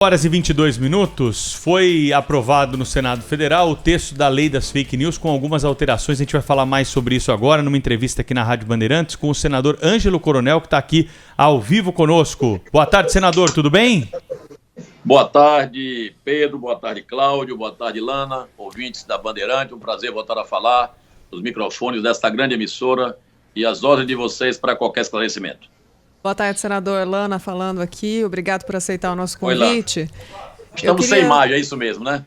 Horas e 22 minutos, foi aprovado no Senado Federal o texto da lei das fake news com algumas alterações. A gente vai falar mais sobre isso agora numa entrevista aqui na Rádio Bandeirantes com o senador Ângelo Coronel, que está aqui ao vivo conosco. Boa tarde, senador, tudo bem? Boa tarde, Pedro, boa tarde, Cláudio, boa tarde, Lana, ouvintes da Bandeirante, um prazer voltar a falar nos microfones desta grande emissora e as ordens de vocês para qualquer esclarecimento. Boa tarde, senador. Lana falando aqui. Obrigado por aceitar o nosso convite. Estamos sem imagem, é isso mesmo, né?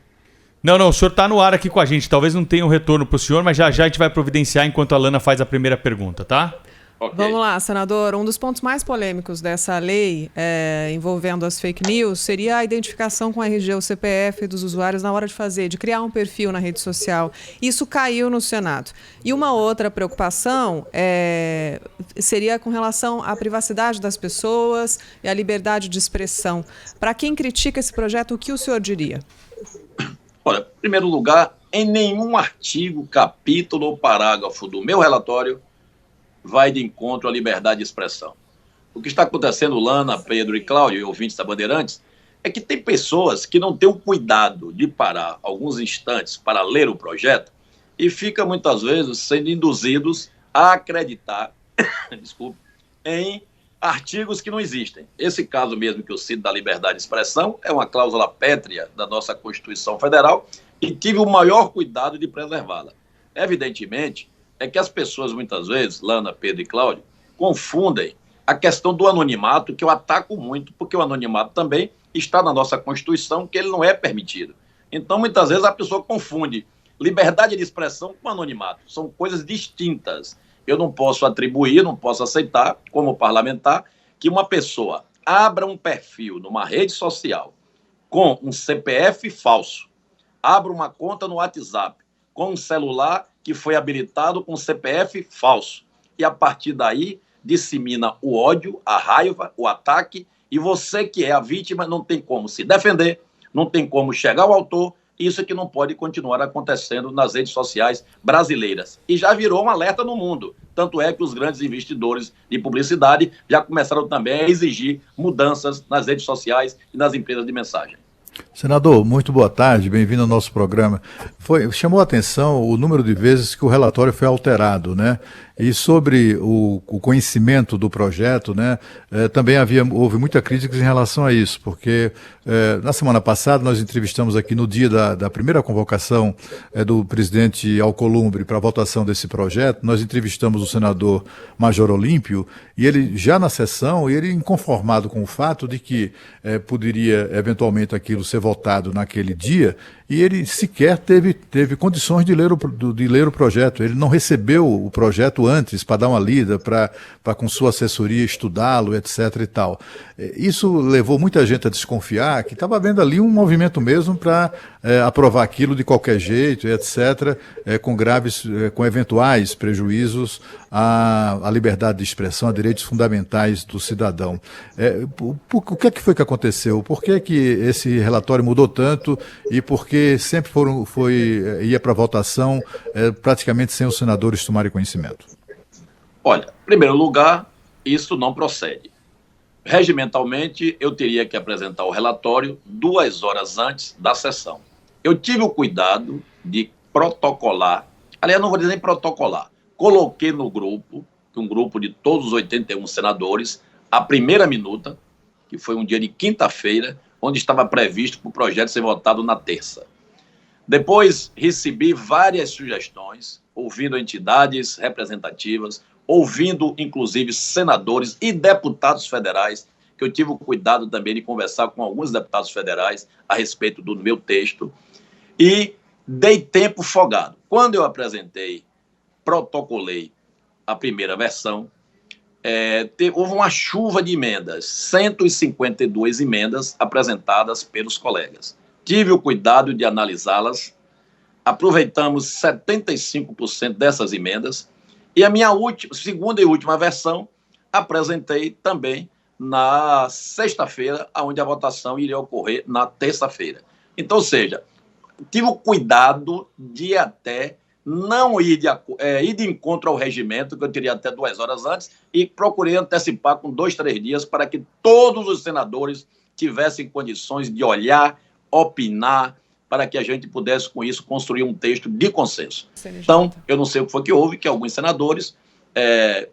Não, o senhor está no ar aqui com a gente. Talvez não tenha um retorno para o senhor, mas já a gente vai providenciar enquanto a Lana faz a primeira pergunta, tá? Okay. Vamos lá, senador. Um dos pontos mais polêmicos dessa lei envolvendo as fake news seria a identificação com a RG ou CPF dos usuários na hora de criar um perfil na rede social. Isso caiu no Senado. E uma outra preocupação seria com relação à privacidade das pessoas e à liberdade de expressão. Para quem critica esse projeto, o que o senhor diria? Olha, em primeiro lugar, em nenhum artigo, capítulo ou parágrafo do meu relatório vai de encontro à liberdade de expressão. O que está acontecendo, Lana, Pedro e Cláudio, e ouvintes da Bandeirantes, é que tem pessoas que não têm o cuidado de parar alguns instantes para ler o projeto e ficam muitas vezes sendo induzidos a acreditar em artigos que não existem. Esse caso mesmo que eu cito da liberdade de expressão é uma cláusula pétrea da nossa Constituição Federal e tive o maior cuidado de preservá-la. Evidentemente, é que as pessoas muitas vezes, Lana, Pedro e Cláudio, confundem a questão do anonimato, que eu ataco muito, porque o anonimato também está na nossa Constituição, que ele não é permitido. Então, muitas vezes, a pessoa confunde liberdade de expressão com anonimato. São coisas distintas. Eu não posso atribuir, não posso aceitar, como parlamentar, que uma pessoa abra um perfil numa rede social com um CPF falso, abra uma conta no WhatsApp com um celular que foi habilitado com CPF falso. E a partir daí dissemina o ódio, a raiva, o ataque, e você que é a vítima não tem como se defender, não tem como chegar ao autor. Isso é que não pode continuar acontecendo nas redes sociais brasileiras. E já virou um alerta no mundo. Tanto é que os grandes investidores de publicidade já começaram também a exigir mudanças nas redes sociais e nas empresas de mensagem. Senador, muito boa tarde, bem-vindo ao nosso programa. Chamou a atenção o número de vezes que o relatório foi alterado, né? E sobre o conhecimento do projeto, né? Também houve muita crítica em relação a isso, porque na semana passada nós entrevistamos aqui no dia da primeira convocação do presidente Alcolumbre para a votação desse projeto, nós entrevistamos o senador Major Olímpio, e ele já na sessão, ele inconformado com o fato de que poderia eventualmente aquilo ser votado naquele dia, e ele sequer teve condições de ler o projeto. Ele não recebeu o projeto antes para dar uma lida, para com sua assessoria estudá-lo, etc. e tal. Isso levou muita gente a desconfiar que estava havendo ali um movimento mesmo para aprovar aquilo de qualquer jeito, etc., com eventuais prejuízos à liberdade de expressão, a direitos fundamentais do cidadão. O que é que foi que aconteceu? Por que que esse relatório mudou tanto e por que sempre ia para votação praticamente sem os senadores tomarem conhecimento? Olha, em primeiro lugar, isso não procede. Regimentalmente, eu teria que apresentar o relatório 2 horas antes da sessão. Eu tive o cuidado de protocolar, aliás, não vou dizer nem protocolar, coloquei no grupo, um grupo de todos os 81 senadores, a primeira minuta, que foi um dia de quinta-feira, onde estava previsto para o projeto ser votado na terça. Depois, recebi várias sugestões, ouvindo entidades representativas, ouvindo, inclusive, senadores e deputados federais, que eu tive o cuidado também de conversar com alguns deputados federais a respeito do meu texto, e dei tempo folgado. Quando eu apresentei, protocolei a primeira versão, houve uma chuva de emendas, 152 emendas apresentadas pelos colegas. Tive o cuidado de analisá-las, aproveitamos 75% dessas emendas, e a minha segunda e última versão apresentei também na sexta-feira, onde a votação iria ocorrer na terça-feira. Então, ou seja, tive o cuidado de até não ir de encontro ao regimento, que eu teria até 2 horas antes, e procurei antecipar com 2, 3 dias para que todos os senadores tivessem condições de olhar, opinar, para que a gente pudesse, com isso, construir um texto de consenso. Então, eu não sei o que foi que houve, que alguns senadores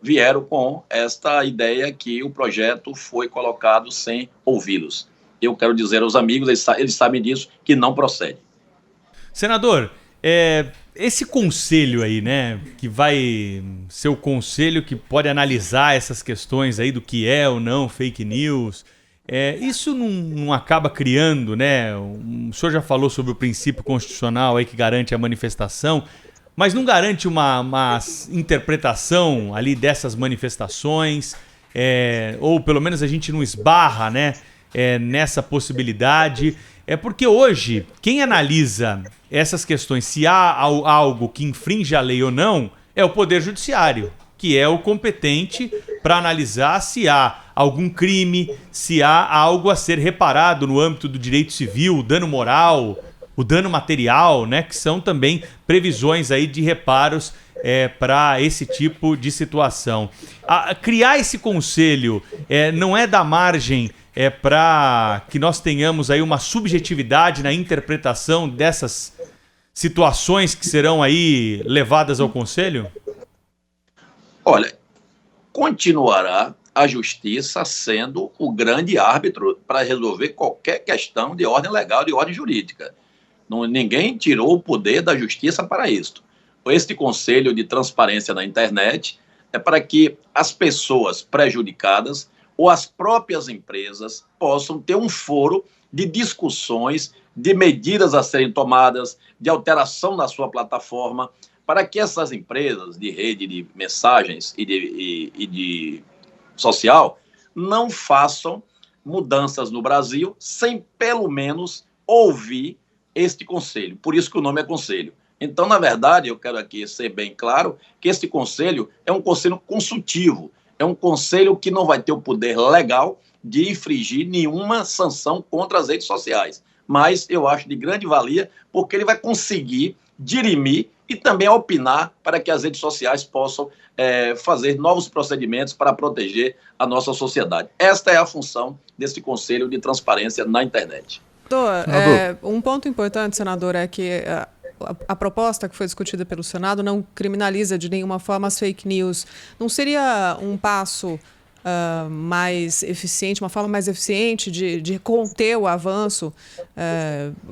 vieram com esta ideia que o projeto foi colocado sem ouvi-los. Eu quero dizer aos amigos, eles sabem disso, que não procede. Senador, esse conselho aí, né, que vai ser o conselho que pode analisar essas questões aí do que é ou não fake news, isso não acaba criando, né, o senhor já falou sobre o princípio constitucional aí que garante a manifestação, mas não garante uma interpretação ali dessas manifestações, ou pelo menos a gente não esbarra, né, nessa possibilidade. Porque hoje, quem analisa essas questões, se há algo que infringe a lei ou não, é o Poder Judiciário, que é o competente para analisar se há algum crime, se há algo a ser reparado no âmbito do direito civil, o dano moral, o dano material, né, que são também previsões aí de reparos para esse tipo de situação. Criar esse conselho não é dar margem para que nós tenhamos aí uma subjetividade na interpretação dessas situações que serão aí levadas ao Conselho? Olha, continuará a Justiça sendo o grande árbitro para resolver qualquer questão de ordem legal, de ordem jurídica. Ninguém tirou o poder da Justiça para isso. Este Conselho de Transparência na Internet é para que as pessoas prejudicadas ou as próprias empresas possam ter um foro de discussões, de medidas a serem tomadas, de alteração na sua plataforma, para que essas empresas de rede de mensagens e de social não façam mudanças no Brasil sem, pelo menos, ouvir este conselho. Por isso que o nome é conselho. Então, na verdade, eu quero aqui ser bem claro que este conselho é um conselho consultivo, é um conselho que não vai ter o poder legal de infringir nenhuma sanção contra as redes sociais. Mas eu acho de grande valia porque ele vai conseguir dirimir e também opinar para que as redes sociais possam fazer novos procedimentos para proteger a nossa sociedade. Esta é a função desse Conselho de Transparência na internet. Um ponto importante, senador, é que a proposta que foi discutida pelo Senado não criminaliza de nenhuma forma as fake news. Não seria um passo mais eficiente, uma forma mais eficiente de conter o avanço?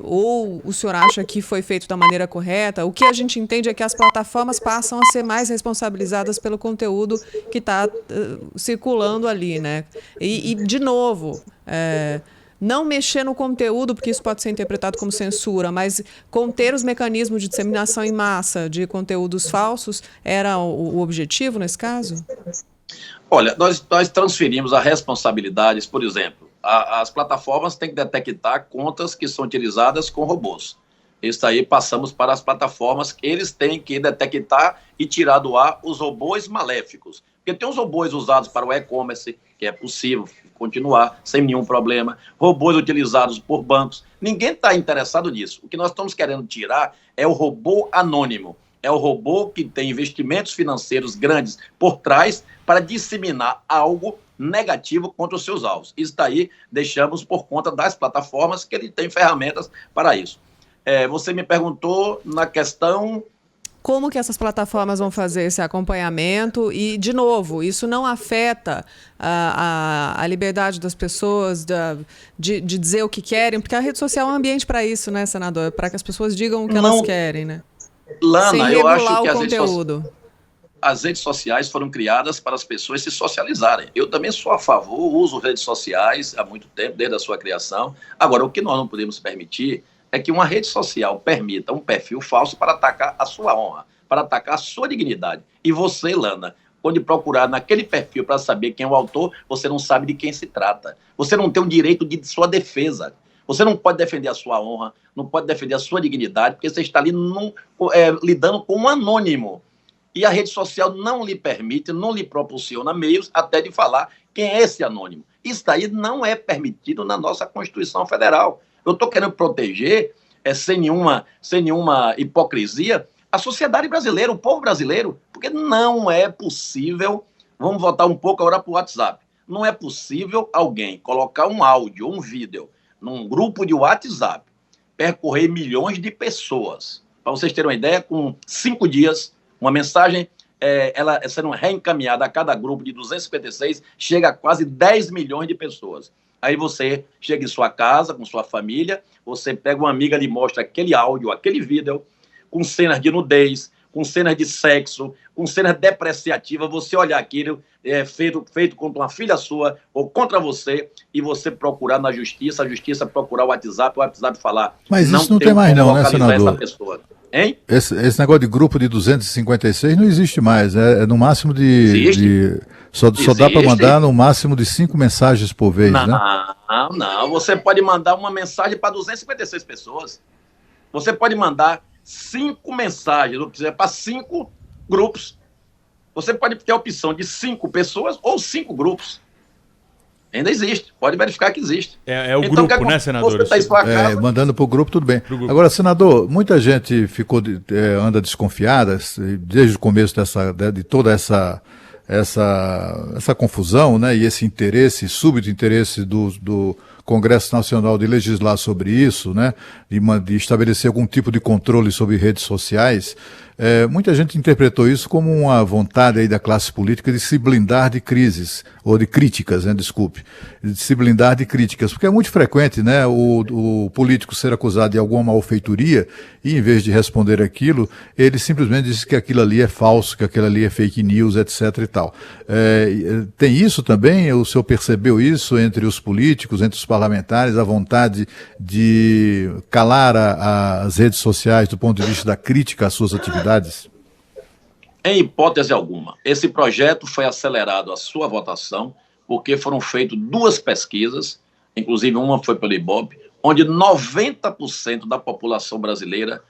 Ou o senhor acha que foi feito da maneira correta? O que a gente entende é que as plataformas passam a ser mais responsabilizadas pelo conteúdo que está circulando ali, né? E de novo, não mexer no conteúdo, porque isso pode ser interpretado como censura, mas conter os mecanismos de disseminação em massa de conteúdos falsos era o objetivo nesse caso? Olha, nós transferimos as responsabilidades, por exemplo, as plataformas têm que detectar contas que são utilizadas com robôs. Isso aí passamos para as plataformas, eles têm que detectar e tirar do ar os robôs maléficos. Porque tem os robôs usados para o e-commerce, que é possível continuar sem nenhum problema, robôs utilizados por bancos. Ninguém está interessado nisso. O que nós estamos querendo tirar é o robô anônimo. É o robô que tem investimentos financeiros grandes por trás para disseminar algo negativo contra os seus alvos. Isso daí deixamos por conta das plataformas que ele tem ferramentas para isso. Você me perguntou na questão... Como que essas plataformas vão fazer esse acompanhamento? E, de novo, isso não afeta a liberdade das pessoas de dizer o que querem, porque a rede social é um ambiente para isso, né, senador? Para que as pessoas digam o que elas querem, né? Lana, eu acho que as redes sociais foram criadas para as pessoas se socializarem. Eu também sou a favor, uso redes sociais há muito tempo, desde a sua criação. Agora, o que nós não podemos permitir é que uma rede social permita um perfil falso para atacar a sua honra, para atacar a sua dignidade. E você, Lana, quando procurar naquele perfil para saber quem é o autor, você não sabe de quem se trata. Você não tem o direito de sua defesa. Você não pode defender a sua honra, não pode defender a sua dignidade, porque você está ali lidando com um anônimo. E a rede social não lhe permite, não lhe proporciona meios até de falar quem é esse anônimo. Isso daí não é permitido na nossa Constituição Federal. Eu estou querendo proteger, sem nenhuma hipocrisia, a sociedade brasileira, o povo brasileiro, porque não é possível. Vamos voltar um pouco agora para o WhatsApp. Não é possível alguém colocar um áudio, um vídeo, num grupo de WhatsApp, percorrer milhões de pessoas. Para vocês terem uma ideia, com 5 dias, uma mensagem, ela sendo reencaminhada a cada grupo de 256, chega a quase 10 milhões de pessoas. Aí você chega em sua casa, com sua família, você pega uma amiga, lhe mostra aquele áudio, aquele vídeo, com cenas de nudez, com cenas de sexo, com cenas depreciativas, você olhar aquilo feito contra uma filha sua ou contra você, e você procurar na justiça, a justiça procurar o WhatsApp falar... Mas isso não tem mais não, né, senador? Essa pessoa. Hein? Esse negócio de grupo de 256 não existe mais, é no máximo só dá para mandar no máximo de 5 mensagens por vez, né? Não, você pode mandar uma mensagem para 256 pessoas. Você pode mandar 5 mensagens, para 5 grupos. Você pode ter a opção de 5 pessoas ou 5 grupos. Ainda existe, pode verificar que existe. É o então, grupo, né, senador? Você tá em sua casa... mandando para o grupo, tudo bem. Agora, senador, muita gente anda desconfiada, desde o começo de toda essa confusão, né, e esse interesse, súbito interesse do Congresso Nacional de legislar sobre isso, né, de estabelecer algum tipo de controle sobre redes sociais. Muita gente interpretou isso como uma vontade aí da classe política de se blindar de crises, ou de críticas, né, desculpe, de se blindar de críticas, porque é muito frequente, né, o político ser acusado de alguma malfeitoria e, em vez de responder aquilo, ele simplesmente diz que aquilo ali é falso, que aquilo ali é fake news, etc. e tal. Tem isso também? O senhor percebeu isso entre os políticos, entre os parlamentares, a vontade de calar as redes sociais do ponto de vista da crítica às suas atividades? Em hipótese alguma. Esse projeto foi acelerado a sua votação porque foram feitas 2 pesquisas, inclusive uma foi pelo Ibope, onde 90% da população brasileira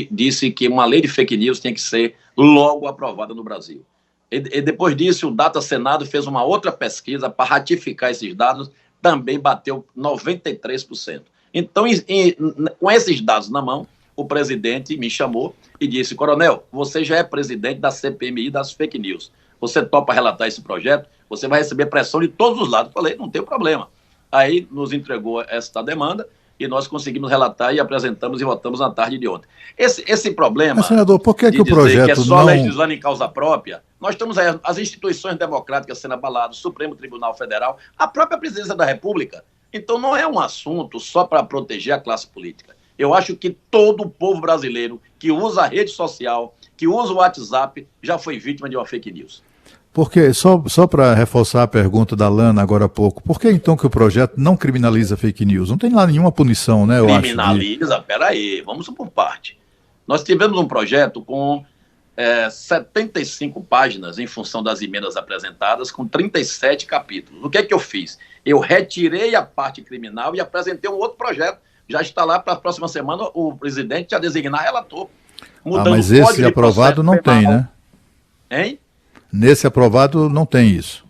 disse que uma lei de fake news tem que ser logo aprovada no Brasil. E depois disso, o Data Senado fez uma outra pesquisa para ratificar esses dados, também bateu 93%. Então, com esses dados na mão, o presidente me chamou e disse: Coronel, você já é presidente da CPMI das fake news. Você topa relatar esse projeto? Você vai receber pressão de todos os lados. Eu falei: não tem problema. Aí nos entregou esta demanda e nós conseguimos relatar e apresentamos e votamos na tarde de ontem. Esse problema... Mas, senador, por que o projeto que é só legislando em causa própria, nós temos aí as instituições democráticas sendo abaladas, o Supremo Tribunal Federal, a própria Presidência da República. Então não é um assunto só para proteger a classe política. Eu acho que todo o povo brasileiro que usa a rede social, que usa o WhatsApp, já foi vítima de uma fake news. Porque, só para reforçar a pergunta da Lana agora há pouco, por que então que o projeto não criminaliza fake news? Não tem lá nenhuma punição, né? Criminaliza, peraí, vamos por parte. Nós tivemos um projeto com 75 páginas em função das emendas apresentadas, com 37 capítulos. O que é que eu fiz? Eu retirei a parte criminal e apresentei um outro projeto. Já está lá para a próxima semana o presidente já designar relator. Mas esse aprovado não tem, né? Hein? Nesse aprovado não tem isso.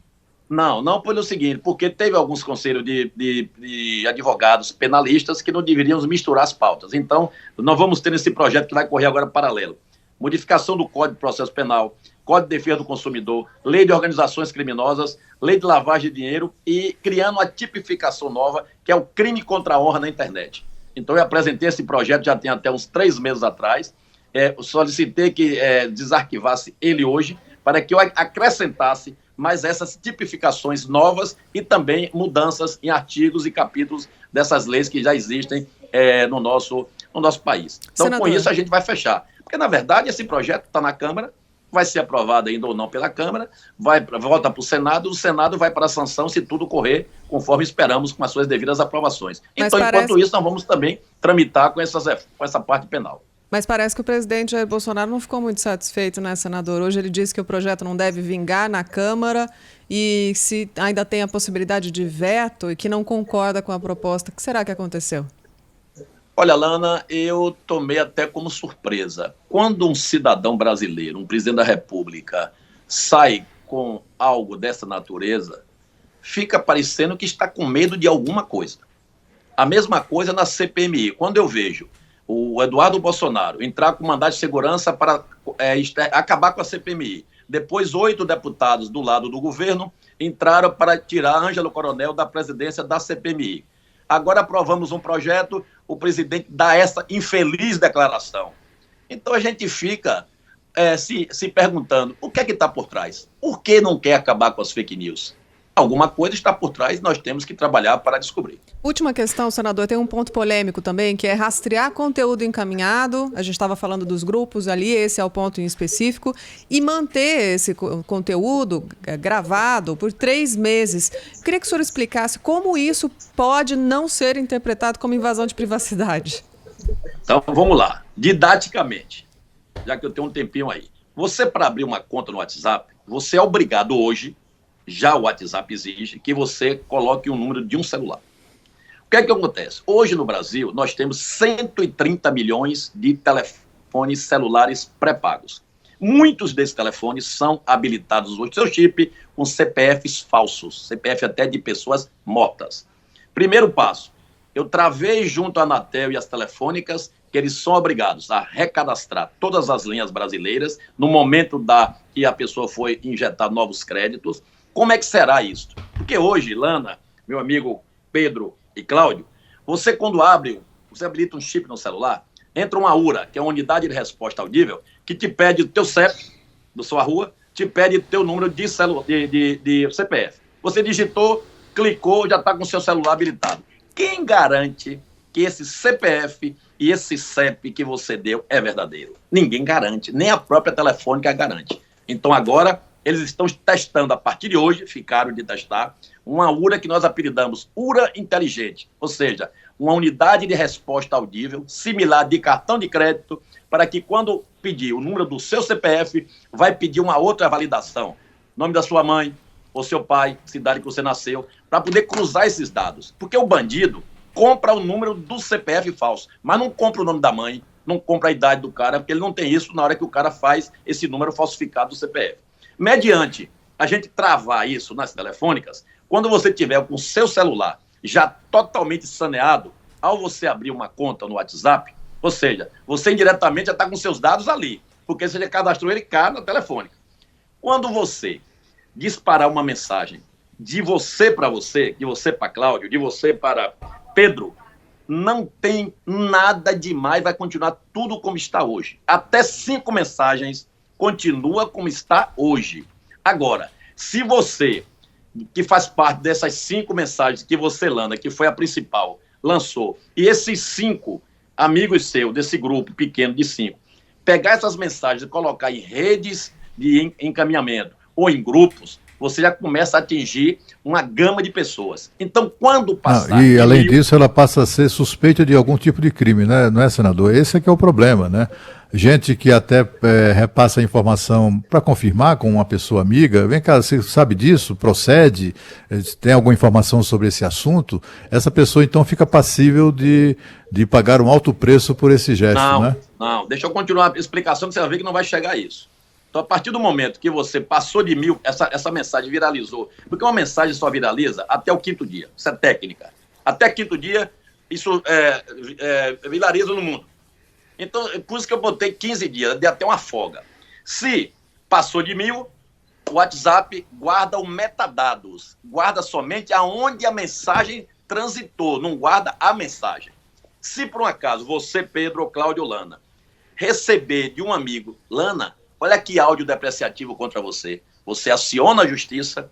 Não pelo seguinte, porque teve alguns conselhos de advogados penalistas que não deveriam misturar as pautas. Então, nós vamos ter esse projeto que vai correr agora paralelo. Modificação do Código de Processo Penal, Código de Defesa do Consumidor, Lei de Organizações Criminosas, Lei de Lavagem de Dinheiro e criando uma tipificação nova, que é o crime contra a honra na internet. Então eu apresentei esse projeto já tem até uns 3 meses atrás, solicitei que desarquivasse ele hoje, para que eu acrescentasse mais essas tipificações novas e também mudanças em artigos e capítulos dessas leis que já existem no nosso país. Então, senador, com isso a gente vai fechar. Porque, na verdade, esse projeto está na Câmara, vai ser aprovado ainda ou não pela Câmara, volta para o Senado vai para a sanção se tudo correr conforme esperamos com as suas devidas aprovações. Então, enquanto isso, nós vamos também tramitar com essa parte penal. Mas parece que o presidente Jair Bolsonaro não ficou muito satisfeito, né, senador? Hoje ele disse que o projeto não deve vingar na Câmara e se ainda tem a possibilidade de veto e que não concorda com a proposta. O que será que aconteceu? Olha, Lana, eu tomei até como surpresa. Quando um cidadão brasileiro, um presidente da República, sai com algo dessa natureza, fica parecendo que está com medo de alguma coisa. A mesma coisa na CPMI. Quando eu vejo o Eduardo Bolsonaro entrar com mandado de segurança para acabar com a CPMI, Depois, 8 deputados do lado do governo entraram para tirar Ângelo Coronel da presidência da CPMI. Agora aprovamos um projeto, o presidente dá essa infeliz declaração. Então a gente fica se perguntando, o que é que está por trás? Por que não quer acabar com as fake news? Alguma coisa está por trás, nós temos que trabalhar para descobrir. Última questão, senador, tem um ponto polêmico também, que é rastrear conteúdo encaminhado, a gente estava falando dos grupos ali, esse é o ponto em específico, e manter esse conteúdo gravado por 3 meses. Queria que o senhor explicasse como isso pode não ser interpretado como invasão de privacidade. Então, vamos lá. Didaticamente, já que eu tenho um tempinho aí. Você, para abrir uma conta no WhatsApp, você é obrigado hoje, já o WhatsApp exige, que você coloque o número de um celular. O que é que acontece? Hoje no Brasil, nós temos 130 milhões de telefones celulares pré-pagos. Muitos desses telefones são habilitados hoje, seu chip, com CPFs falsos, CPF até de pessoas mortas. Primeiro passo, eu travei junto à Anatel e às telefônicas que eles são obrigados a recadastrar todas as linhas brasileiras no momento que a pessoa foi injetar novos créditos. Como é que será isso? Porque hoje, Lana, meu amigo Pedro e Cláudio, você quando você habilita um chip no celular, entra uma URA, que é uma unidade de resposta audível, que te pede o teu CEP da sua rua, te pede o teu número de CPF. Você digitou, clicou, já está com o seu celular habilitado. Quem garante que esse CPF e esse CEP que você deu é verdadeiro? Ninguém garante, nem a própria telefônica garante. Então agora eles estão testando, a partir de hoje, ficaram de testar, uma URA que nós apelidamos URA inteligente, ou seja, uma unidade de resposta audível, similar de cartão de crédito, para que quando pedir o número do seu CPF, vai pedir uma outra validação, nome da sua mãe, ou seu pai, cidade que você nasceu, para poder cruzar esses dados. Porque o bandido compra o número do CPF falso, mas não compra o nome da mãe, não compra a idade do cara, porque ele não tem isso na hora que o cara faz esse número falsificado do CPF. Mediante a gente travar isso nas telefônicas, quando você tiver com o seu celular já totalmente saneado, ao você abrir uma conta no WhatsApp, ou seja, você indiretamente já está com seus dados ali, porque você já cadastrou ele cá na telefônica. Quando você disparar uma mensagem de você para você, de você para Cláudio, de você para Pedro, não tem nada demais, vai continuar tudo como está hoje. Até 5 mensagens continua como está hoje. Agora, se você, que faz parte dessas 5 mensagens que você, Lana, que foi a principal, lançou, e esses 5 amigos seus, desse grupo pequeno de 5, pegar essas mensagens e colocar em redes de encaminhamento ou em grupos, você já começa a atingir uma gama de pessoas. Então, quando passar... E, além disso, ela passa a ser suspeita de algum tipo de crime, né? Não é, senador? Esse é que é o problema, né? Gente que até repassa a informação para confirmar com uma pessoa amiga, vem cá, você sabe disso? Procede? Tem alguma informação sobre esse assunto? Essa pessoa, então, fica passível de pagar um alto preço por esse gesto, né? Não, deixa eu continuar a explicação que você vai ver que não vai chegar a isso. Então, a partir do momento que você passou de 1000, essa mensagem viralizou, porque uma mensagem só viraliza até o 5º dia, isso é técnica. Até 5º dia, isso viraliza no mundo. Então, por isso que eu botei 15 dias, de até uma folga. Se passou de 1000, o WhatsApp guarda o metadados, guarda somente aonde a mensagem transitou, não guarda a mensagem. Se por um acaso você, Pedro ou Cláudio ou Lana, receber de um amigo, Lana, olha que áudio depreciativo contra você. Você aciona a justiça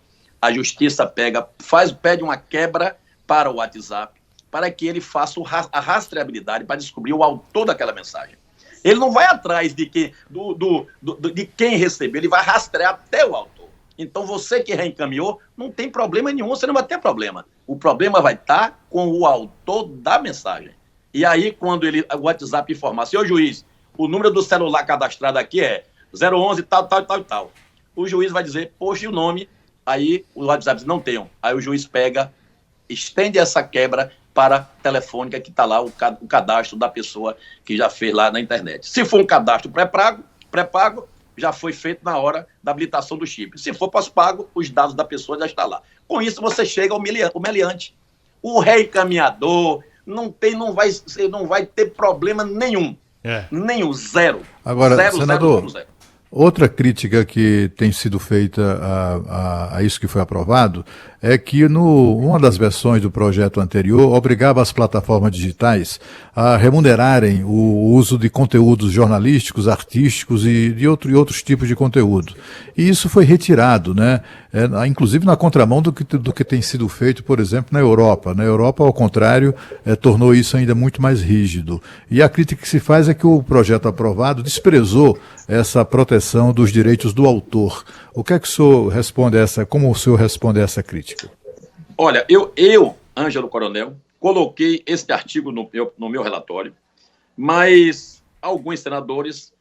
pede uma quebra para o WhatsApp, para que ele faça a rastreabilidade para descobrir o autor daquela mensagem. Ele não vai atrás de quem recebeu, ele vai rastrear até o autor. Então você que reencaminhou, não tem problema nenhum, você não vai ter problema. O problema vai estar com o autor da mensagem. E aí, quando o WhatsApp informar, senhor juiz, o número do celular cadastrado aqui é 011 tal, tal, tal, tal. O juiz vai dizer, poxa, e o nome? Aí o WhatsApp diz, não tenho. Aí o juiz estende essa quebra para a telefônica que está lá, o cadastro da pessoa que já fez lá na internet. Se for um cadastro pré-pago, já foi feito na hora da habilitação do chip. Se for pós-pago, os dados da pessoa já estão lá. Com isso, você chega ao meliante. O reencaminhador não vai ter problema nenhum. Nenhum, zero. Agora, zero, senador, zero. Outra crítica que tem sido feita a isso que foi aprovado é que uma das versões do projeto anterior obrigava as plataformas digitais a remunerarem o uso de conteúdos jornalísticos, artísticos e outros tipos de conteúdo. E isso foi retirado, né? Inclusive na contramão do que tem sido feito, por exemplo, na Europa. Na Europa, ao contrário, tornou isso ainda muito mais rígido. E a crítica que se faz é que o projeto aprovado desprezou essa proteção dos direitos do autor. O que é que o senhor responde a essa, como o senhor responde a essa crítica? Olha, Ângelo Coronel, coloquei esse artigo no meu relatório, mas alguns senadores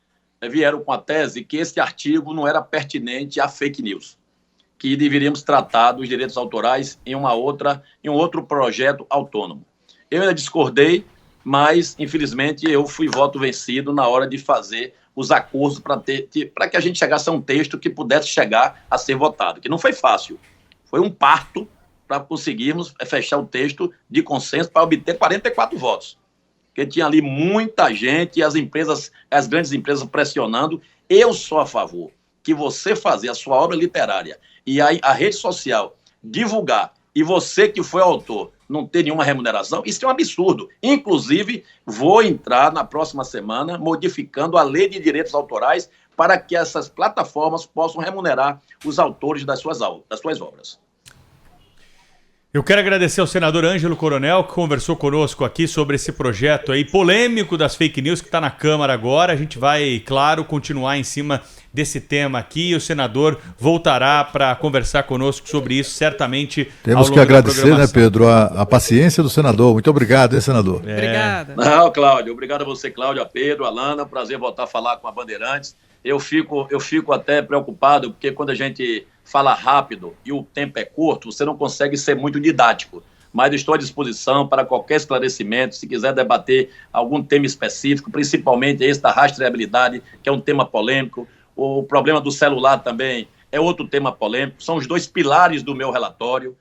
vieram com a tese que esse artigo não era pertinente a fake news, que deveríamos tratar dos direitos autorais em um outro projeto autônomo. Eu ainda discordei, mas, infelizmente, eu fui voto vencido na hora de fazer os acordos para que a gente chegasse a um texto que pudesse chegar a ser votado, que não foi fácil. Foi um parto para conseguirmos fechar o texto de consenso para obter 44 votos. Porque tinha ali muita gente e as grandes empresas pressionando. Eu sou a favor que você fazer a sua obra literária e a rede social divulgar e você que foi autor não ter nenhuma remuneração, isso é um absurdo. Inclusive, vou entrar na próxima semana modificando a lei de direitos autorais para que essas plataformas possam remunerar os autores das suas obras. Eu quero agradecer ao senador Ângelo Coronel, que conversou conosco aqui sobre esse projeto aí polêmico das fake news que está na Câmara agora. A gente vai, claro, continuar em cima desse tema aqui. O senador voltará para conversar conosco sobre isso, certamente. Temos que agradecer, né, Pedro, a paciência do senador. Muito obrigado, hein, senador? Obrigada. Não, Cláudio. Obrigado a você, Cláudio, a Pedro, a Alana. Prazer voltar a falar com a Bandeirantes. Eu fico até preocupado, porque quando a gente fala rápido e o tempo é curto, você não consegue ser muito didático. Mas estou à disposição para qualquer esclarecimento, se quiser debater algum tema específico, principalmente esse da rastreabilidade, que é um tema polêmico. O problema do celular também é outro tema polêmico. São os dois pilares do meu relatório.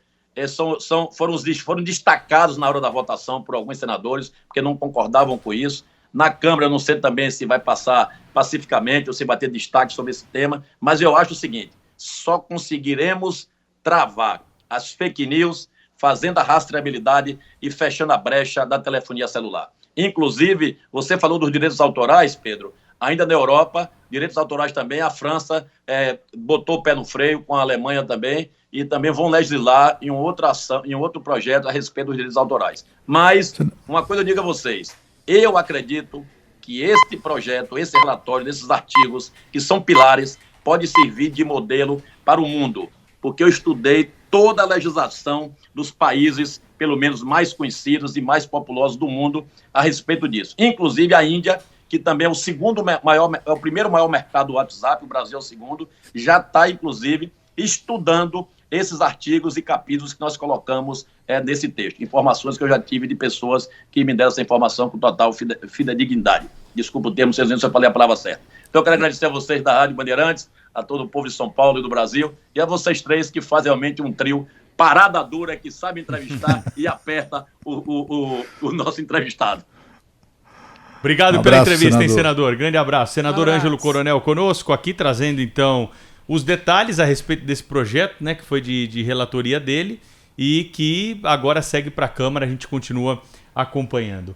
Foram destacados na hora da votação por alguns senadores, porque não concordavam com isso. Na Câmara, eu não sei também se vai passar pacificamente ou se vai ter destaque sobre esse tema, mas eu acho o seguinte: só conseguiremos travar as fake news fazendo a rastreabilidade e fechando a brecha da telefonia celular. Inclusive, você falou dos direitos autorais, Pedro. Ainda na Europa, direitos autorais também, a França botou o pé no freio, com a Alemanha também, e também vão legislar em outra ação, em outro projeto a respeito dos direitos autorais. Mas, uma coisa eu digo a vocês, eu acredito que este projeto, esse relatório, esses artigos, que são pilares, pode servir de modelo para o mundo, porque eu estudei toda a legislação dos países, pelo menos mais conhecidos e mais populosos do mundo, a respeito disso. Inclusive a Índia, que também é o primeiro maior mercado do WhatsApp, o Brasil é o segundo, já está, inclusive, estudando esses artigos e capítulos que nós colocamos nesse texto. Informações que eu já tive de pessoas que me deram essa informação com total fidedignidade. Desculpa o termo, não sei se eu falei a palavra certa. Então eu quero agradecer a vocês da Rádio Bandeirantes, a todo o povo de São Paulo e do Brasil, e a vocês três que fazem realmente um trio parada dura, que sabe entrevistar e aperta o nosso entrevistado. Obrigado pela entrevista, senador. Grande abraço. Senador Ângelo Coronel conosco, aqui trazendo então os detalhes a respeito desse projeto, né, que foi de relatoria dele e que agora segue para a Câmara, a gente continua acompanhando.